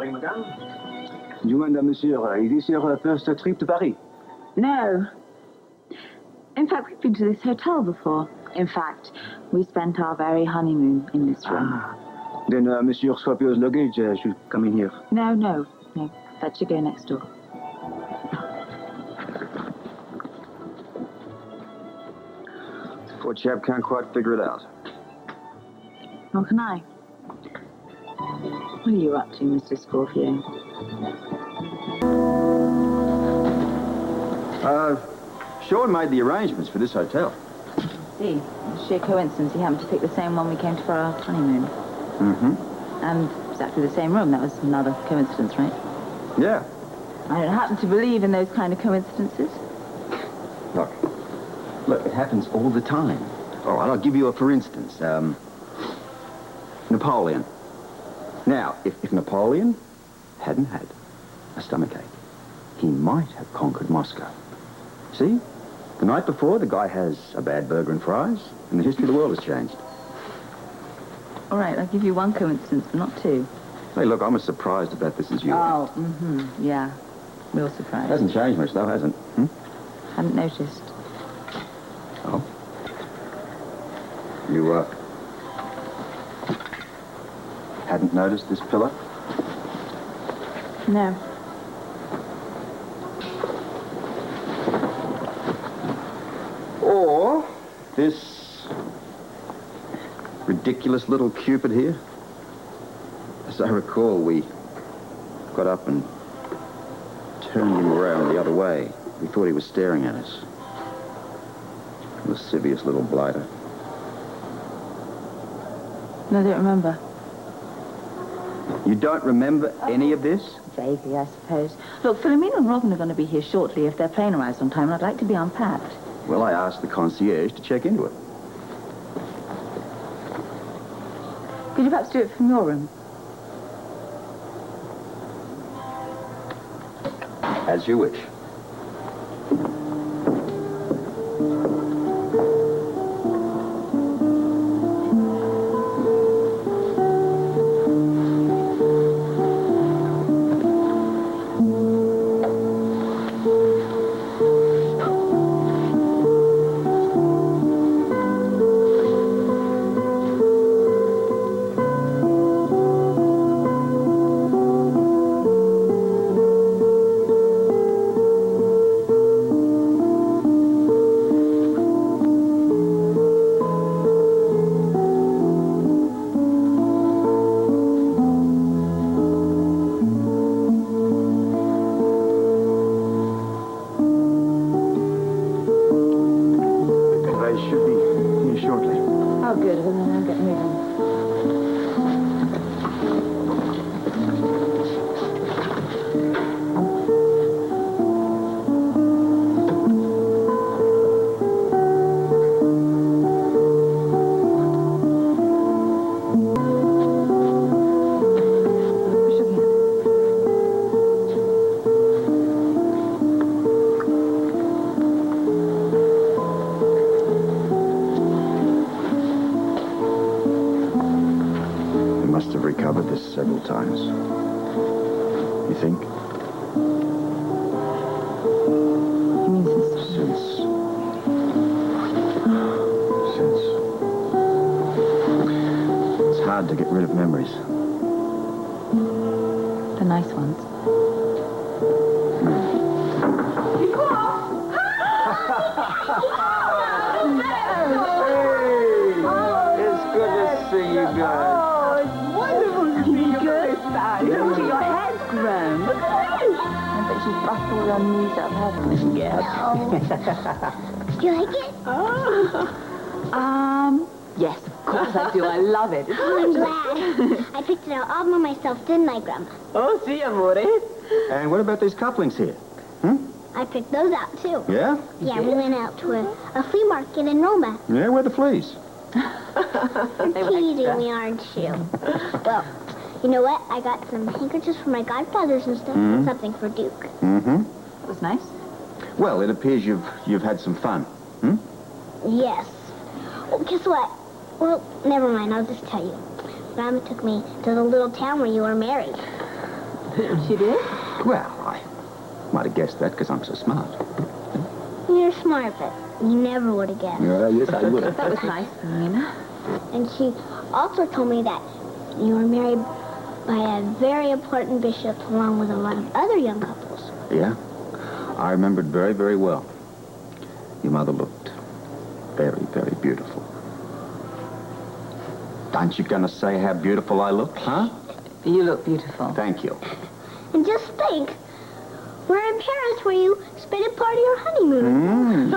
morning, madame. Do you wonder, monsieur, is this your first trip to Paris? No. In fact, we've been to this hotel before. In fact, we spent our very honeymoon in this room. Then Monsieur Scorpio's luggage should come in here. No. That should go next door. Poor chap can't quite figure it out. Nor can I. What are you up to, Mr. Scorpio? Sean made the arrangements for this hotel. See, it's sheer coincidence he happened to pick the same one we came to for our honeymoon. Mm-hmm. And exactly the same room. That was another coincidence, right? Yeah. I don't happen to believe in those kind of coincidences. Look, it happens all the time. All right, I'll give you a for instance. Napoleon. Now, if Napoleon hadn't had a stomachache, he might have conquered Moscow. See? The night before, the guy has a bad burger and fries, and the history of the world has changed. All right, I'll give you one coincidence, but not two. Hey, look, I'm as surprised about this as you are. Oh, yeah. Real surprise. Hasn't changed much, though, has it? Hadn't noticed. Oh. You, hadn't noticed this pillar? No. Or this ridiculous little Cupid here. As I recall, we got up and turned him around the other way. We thought he was staring at us. Lascivious little blighter. No, I don't remember. You don't remember any of this? Vaguely, I suppose. Look, Philomena and Robin are going to be here shortly if their plane arrives on time, and I'd like to be unpacked. Well, I asked the concierge to check into it. Could you perhaps do it from your room? As you wish. Several times. You think? You mean since? Since. It's hard to get rid of memories. The nice ones. Hey! It's good to see you guys. Look at your head's grown. Look at that. I bet she's bust all your knees up, hasn't she? Yes. Do you like it? Yes, of course I do. I love it. I'm glad. I picked it out all by myself, didn't I, Grandma? Oh, si, amore. And what about these couplings here? I picked those out, too. Yeah? Yeah, we went out to a flea market in Roma. Yeah, where are the fleas? Teasing me, aren't you? Well, you know what? I got some handkerchiefs for my godfathers and stuff, and something for Duke. Mm-hmm. That was nice. Well, it appears you've had some fun. Yes. Well, guess what? Well, never mind. I'll just tell you. Grandma took me to the little town where you were married. She did? Well, I might have guessed that because I'm so smart. You're smart, but you never would have guessed. Yes, I would have. That was nice of Nina. And she also told me that you were married by a very important bishop along with a lot of other young couples. Yeah, I remembered very, very well. Your mother looked very, very beautiful. Aren't you going to say how beautiful I look, huh? You look beautiful. Thank you. And just think, we're in Paris where you spent a part of your honeymoon.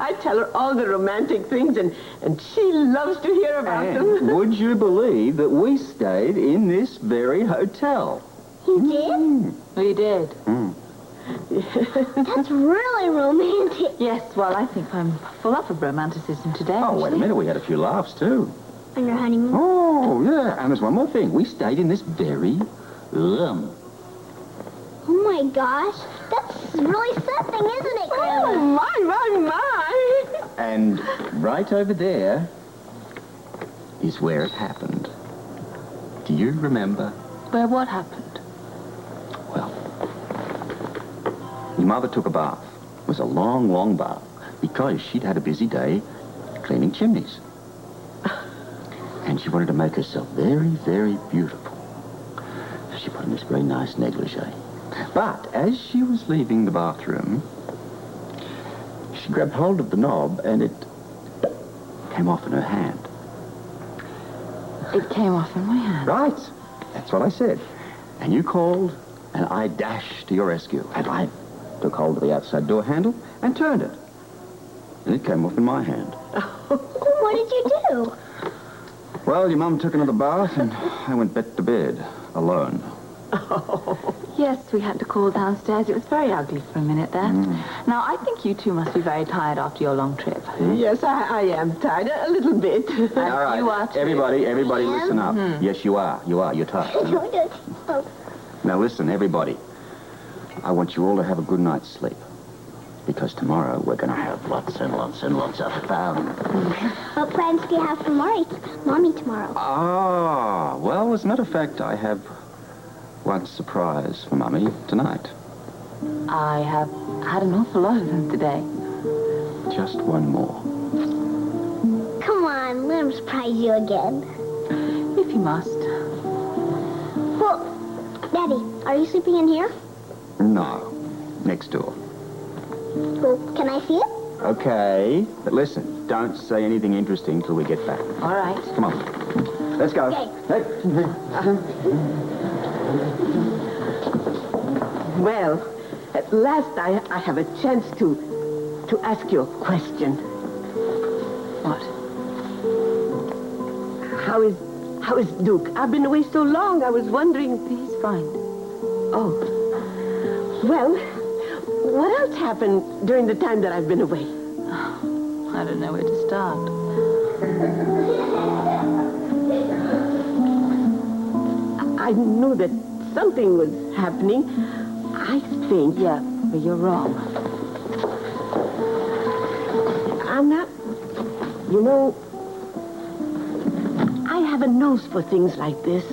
I tell her all the romantic things, and she loves to hear about them. And would you believe that we stayed in this very hotel? You did? We did. That's really romantic. Yes, well, I think I'm full up of romanticism today. Oh, wait a minute. We had a few laughs, too. On your honeymoon? Oh, yeah. And there's one more thing. We stayed in this very room. Oh, my gosh. That's really something, isn't it, Grandma? Oh, my. And right over there is where it happened. Do you remember? Where what happened? Well, your mother took a bath. It was a long, long bath because she'd had a busy day cleaning chimneys. And she wanted to make herself very, very beautiful. So she put on this very nice negligee. But as she was leaving the bathroom, she grabbed hold of the knob and it came off in her hand. It came off in my hand. Right. That's what I said. And you called, and I dashed to your rescue. And I took hold of the outside door handle and turned it. And it came off in my hand. What did you do? Well, your mum took another bath, and I went back to bed, alone. Yes, we had to call downstairs. It was very ugly for a minute there. Now, I think you two must be very tired after your long trip. Yes, I am tired, a little bit. All right, you are too. everybody listen up. Yes, you are. You're tired. Oh, Now, listen, everybody. I want you all to have a good night's sleep. Because tomorrow we're going to have lots and lots and lots of fun. what plans do you have for Mommy tomorrow? Ah, well, as a matter of fact, I have one surprise for Mummy tonight. I have had an awful lot of them today. Just one more. Come on, let him surprise you again. If you must. Well, Daddy, are you sleeping in here? No, next door. Well, can I see it? Okay, but listen, don't say anything interesting till we get back. All right. Come on. Let's go. Okay. Hey. Well, at last I have a chance to ask you a question. What? How is Duke? I've been away so long, I was wondering... He's fine. Oh. Well, what else happened during the time that I've been away? I don't know where to start. I knew that something was happening. I think... Yeah, but you're wrong. I'm not... You know, I have a nose for things like this.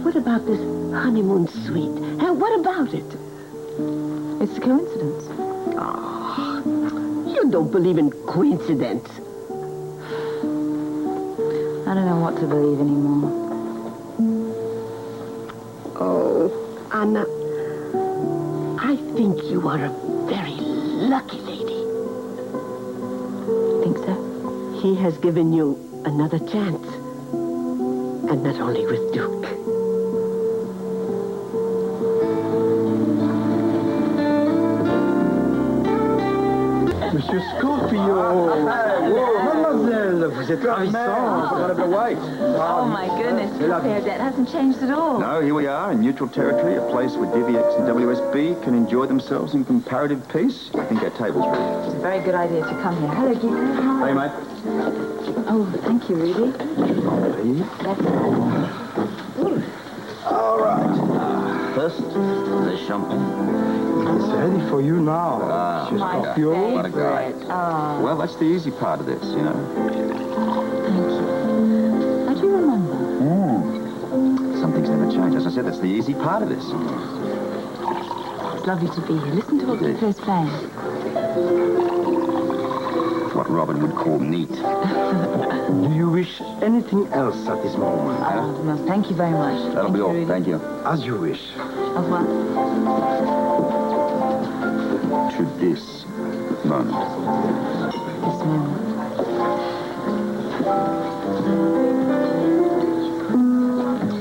What about this honeymoon suite? And what about it? It's a coincidence. Oh, you don't believe in coincidence. I don't know what to believe anymore. Oh, Anna, I think you are a very lucky lady. Think so? He has given you another chance. And not only with Duke. Monsieur Scorpio! Mademoiselle, vous êtes ravissante. Wait. Oh, my goodness. That hasn't changed at all. No, here we are in neutral territory, a place where DVX and WSB can enjoy themselves in comparative peace. I think our table's ready. It's a very good idea to come here. Hello, Gita. Hey, mate. Oh, thank you, Rudy. That's All right. First, the champagne. It's ready for you now. Monsieur my Scorpio. What a guy. favorite. Oh, Well, that's the easy part of this, you know. thank you. How do you remember? Some things never change. As I said, that's the easy part of this. It's lovely to be here. Listen to what Clifford's playing. What Robin would call neat. Do you wish anything else at this moment? No, thank you very much. That'll be all. Rudy. Thank you. As you wish. Au revoir. To this moment. This moment.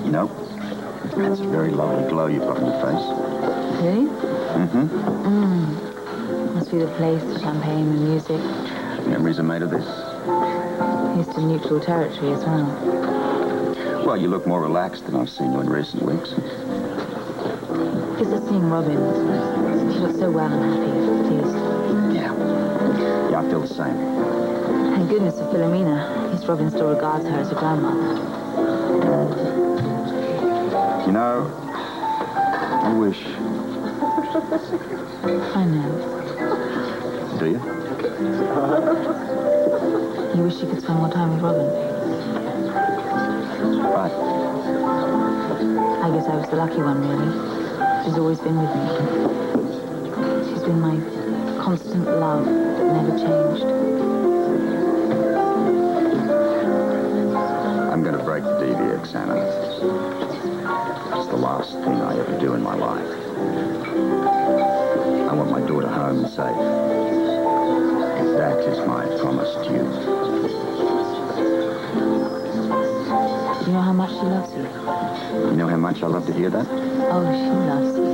You know, that's a very lovely glow you've got on your face. Really? Mm-hmm. Must be the place, the champagne, the music. Memories are made of this. Here's to neutral territory as well. Well, you look more relaxed than I've seen you in recent weeks. Because of seeing Robin. She looks so well and happy, pleased. Yeah. Yeah, I feel the same. Thank goodness for Philomena. At least Robin still regards her as a grandmother. You know, I wish. I know. Do you? You wish you could spend more time with Robin. Right. I guess I was the lucky one, really. She's always been with me. She's been my constant love that never changed. I'm going to break the DV exam. It's the last thing I ever do in my life. I want my daughter home and safe. That is my promise to you. Do you know how much she loves you? You know how much I love to hear that? Oh, she loves you.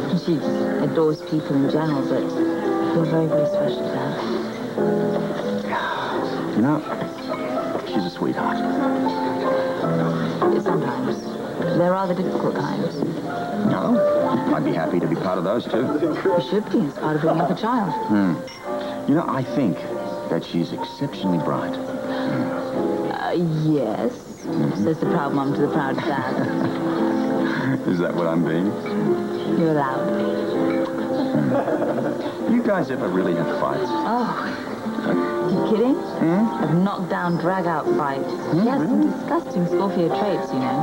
And she adores people in general, but you're very, very special to her. You know, she's a sweetheart. Sometimes. There are the difficult times. No, I'd be happy to be part of those too. You should be. It's part of bringing up a child. You know, I think that she's exceptionally bright. Yes. Says the proud mum to the proud dad. Is that what I'm being? You're allowed. You guys ever really have fights? Oh, you kidding? I've knocked down drag-out fights. She has some disgusting Scorpio traits, you know.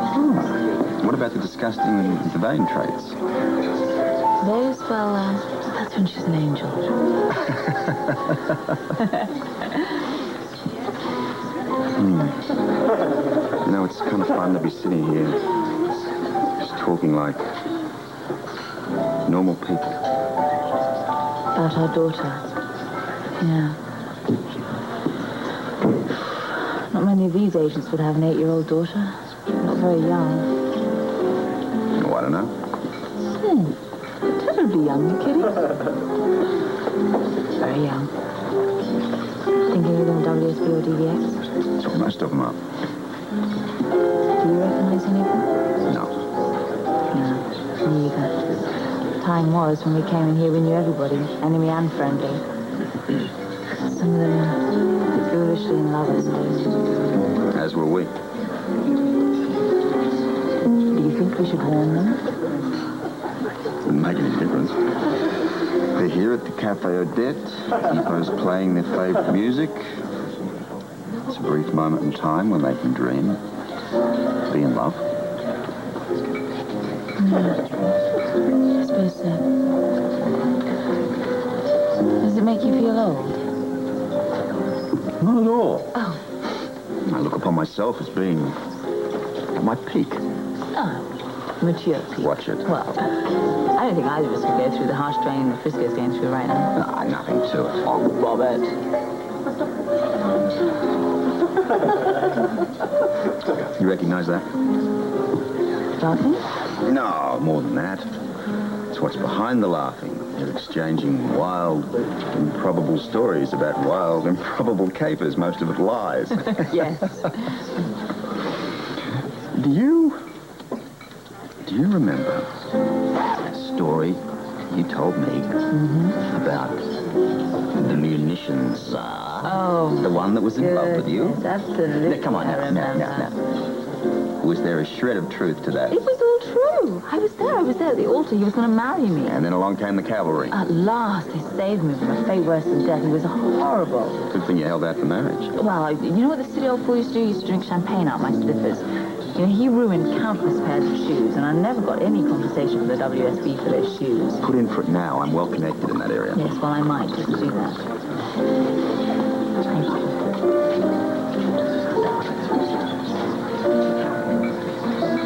What about the disgusting Devane traits? Those, well, that's when she's an angel. You know, it's kind of fun to be sitting here just talking like normal people. About our daughter. Yeah. Not many of these agents would have an 8-year-old daughter. Not very young. Oh, I don't know. Terribly young, you kidding? Very young. Thinking you're going to WSB or DVX? That's what most of them are. Do you recognize any of them? No. No, me either. Time was when we came in here, we knew everybody, enemy and friendly. Some of them are foolishly in love, I suppose. As were we. Do you think we should warn them? Doesn't make any difference. They're here at the Cafe Odette. Depot's playing their favourite music. It's a brief moment in time when they can dream. Be in love. I suppose so. Does it make you feel old? Not at all. Oh. I look upon myself as being at my peak. Oh. Mature people. Watch it. Well, I don't think either of us could go through the harsh training that Frisco's going through right now. Nah, nothing to it. Oh, Robert. You recognize that? Laughing? No, more than that. It's what's behind the laughing. They're exchanging wild, improbable stories about wild, improbable capers, most of it lies. Yes. Do you remember a story you told me about the munitions? The one that was in love with you? Yes, absolutely. Now, come on, now. Was there a shred of truth to that? It was all true. I was there at the altar. He was going to marry me. And then along came the cavalry. At last, they saved me from a fate worse than death. He was horrible. Good thing you held out for marriage. Well, you know what the silly old fool used to do? He used to drink champagne out my slippers. You know, he ruined countless pairs of shoes, and I never got any compensation from the WSB for those shoes. Put in for it now. I'm well connected in that area. Yes, well, I might just do that. Thank you.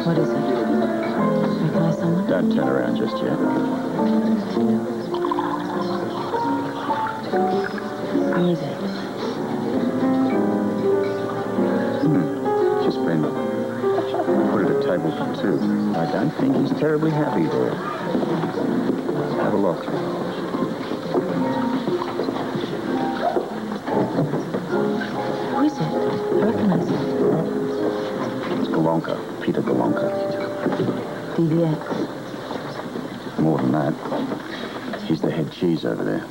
What is it? Recognize someone? Don't turn around just yet. Who is it? Just been put at a table for two. I don't think he's terribly happy there. Have a look. Who is it? I recognize him. It's Golonka, Peter Golonka. DVX. More than that. He's the head cheese over there.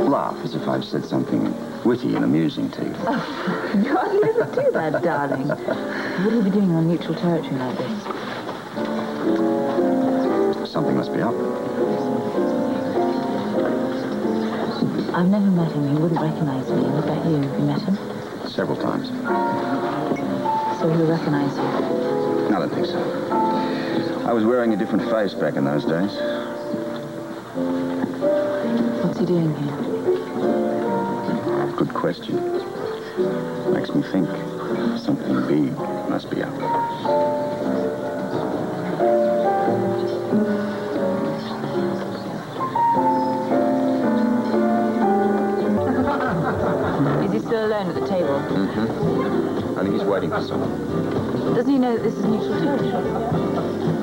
Laugh as if I've said something witty and amusing to you. Oh, no, I never do that, darling. What are you be doing on neutral territory like this? Something must be up. I've never met him. He wouldn't recognize me. What about you? Have you met him? Several times. So he'll recognize you. I don't think so. I was wearing a different face back in those days. What's he doing here? Good question. Makes me think something big must be up. Is he still alone at the table? I think he's waiting for someone. Doesn't he know that this is neutral territory?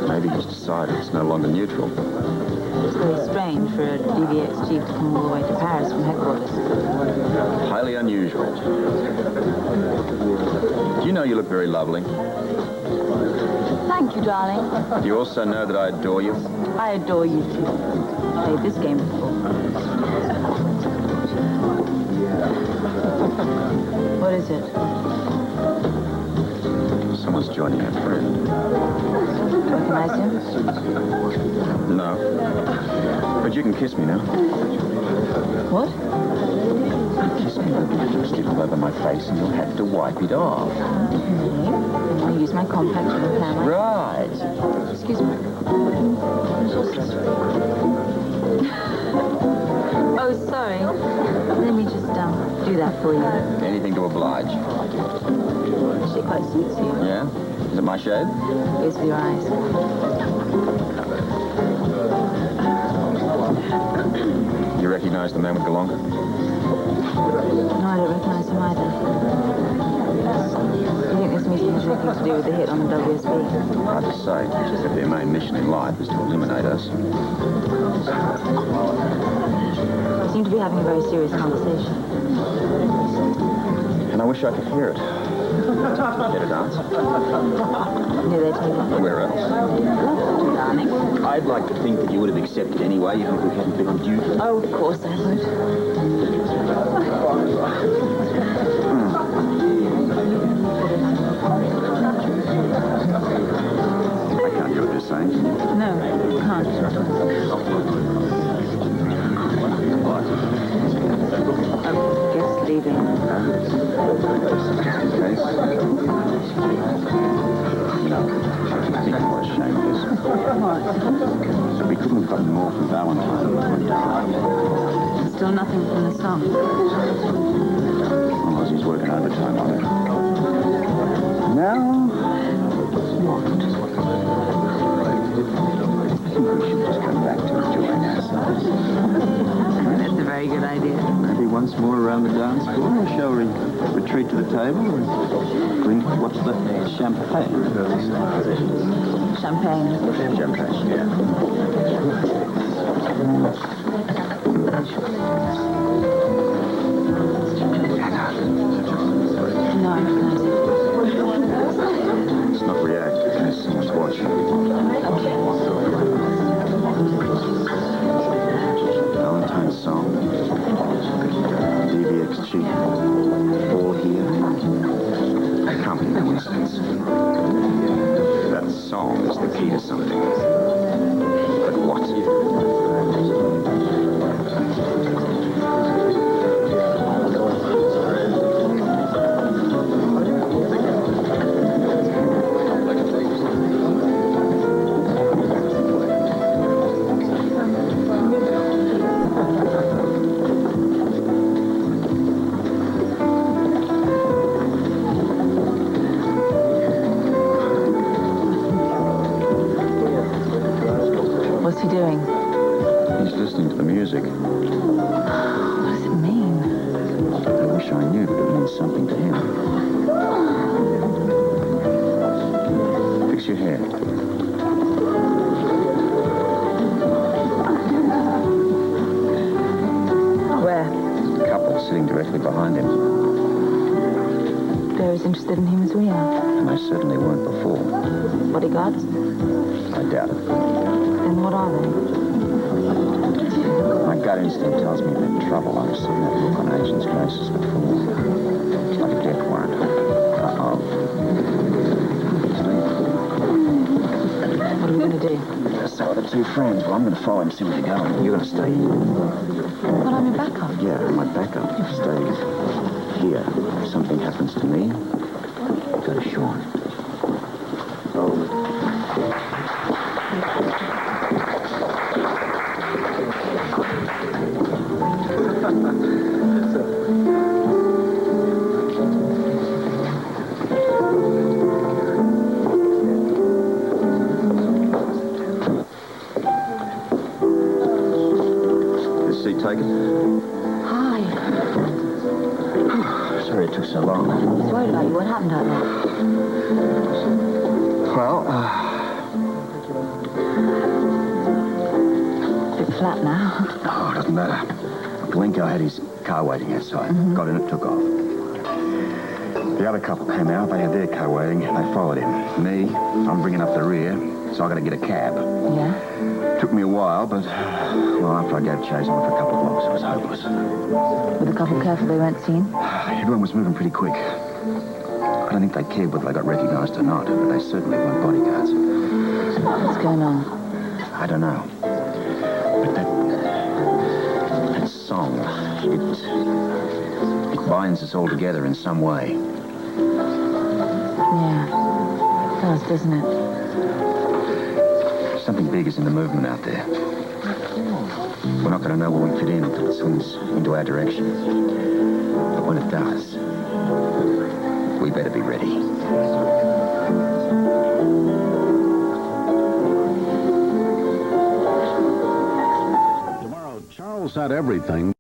Maybe he's decided it's no longer neutral. It's very strange for a DVX chief to come all the way to Paris from headquarters. Highly unusual. Do you know you look very lovely? Thank you, darling. Do you also know that I adore you? I adore you too. I've played this game before. What is it? Someone's joining a friend. Recognize him? No. But you can kiss me now. What? Kiss me with lipstick all over my face and you'll have to wipe it off. Okay. Then I'll use my compact to repair my... Right. Excuse me. Oh, sorry. Let me just do that for you. Anything to oblige. Actually quite suits you. Yeah? Is it my shade? Goes for your eyes. You recognize the man with Golonka? No, I don't recognize him either. You think this meeting has anything to do with the hit on the WSB? Hard to say. If their main mission in life is to eliminate us. They seem to be having a very serious conversation. And I wish I could hear it. Get a dance? Near their table. Where else? Lovely, darling. I'd like to think that you would have accepted anyway, even if we hadn't been on duty. Oh, of course I would. I can't do what they're saying. No, you can't. I guess leaving. No, I think I'm more ashamed of this. We couldn't have gotten more from Valentine. Still nothing from the song. Unless he's working overtime on it. Now, what? I think we should just go back to enjoying ourselves. That's a very good idea. Maybe once more around the dance floor, or shall we retreat to the table and drink, what's the champagne? Champagne. Champagne, yeah. No, I recognize it. Let's not react. There's someone's watching. Okay. Valentine's song. DVX chief. All here. It can't be a coincidence. That song is the key to something. But what? What's he doing? He's listening to the music. What does it mean? I wish I knew, but it means something to him. Fix your hair. Where? A couple sitting directly behind him. They're as interested in him as we are. And they certainly weren't before. Bodyguards? I doubt it. Then what are they? My gut instinct tells me they're in trouble. I've seen that look on agents' faces before. It's like a death warrant. Uh-oh. What are we going to do? So are the two friends. Well, I'm going to follow him, see where they're going. You're going to stay here. But I'm your backup. Yeah, my backup. Stay here. If something happens to me, go to Sean. This seat taken? Hi. Sorry it took so long. I was worried about you. What happened out there? Well, Bit flat now. oh, it doesn't matter. Blinko had his car waiting outside. Got in it, took off. The other couple came out. They had their car waiting. They followed him. Me, I'm bringing up the rear, so I got to get a cab. Yeah? Took me a while, but, well, after I gave chase on for a couple of blocks, it was hopeless. Were the couple careful they weren't seen? Everyone was moving pretty quick. I don't think they cared whether they got recognized or not, but they certainly weren't bodyguards. What's going on? I don't know. But that song, it binds us all together in some way. Yeah. It does, doesn't it? Something big is in the movement out there. We're not going to know where we fit in until it swings into our direction. But when it does, we better be ready. Tomorrow, Charles had everything.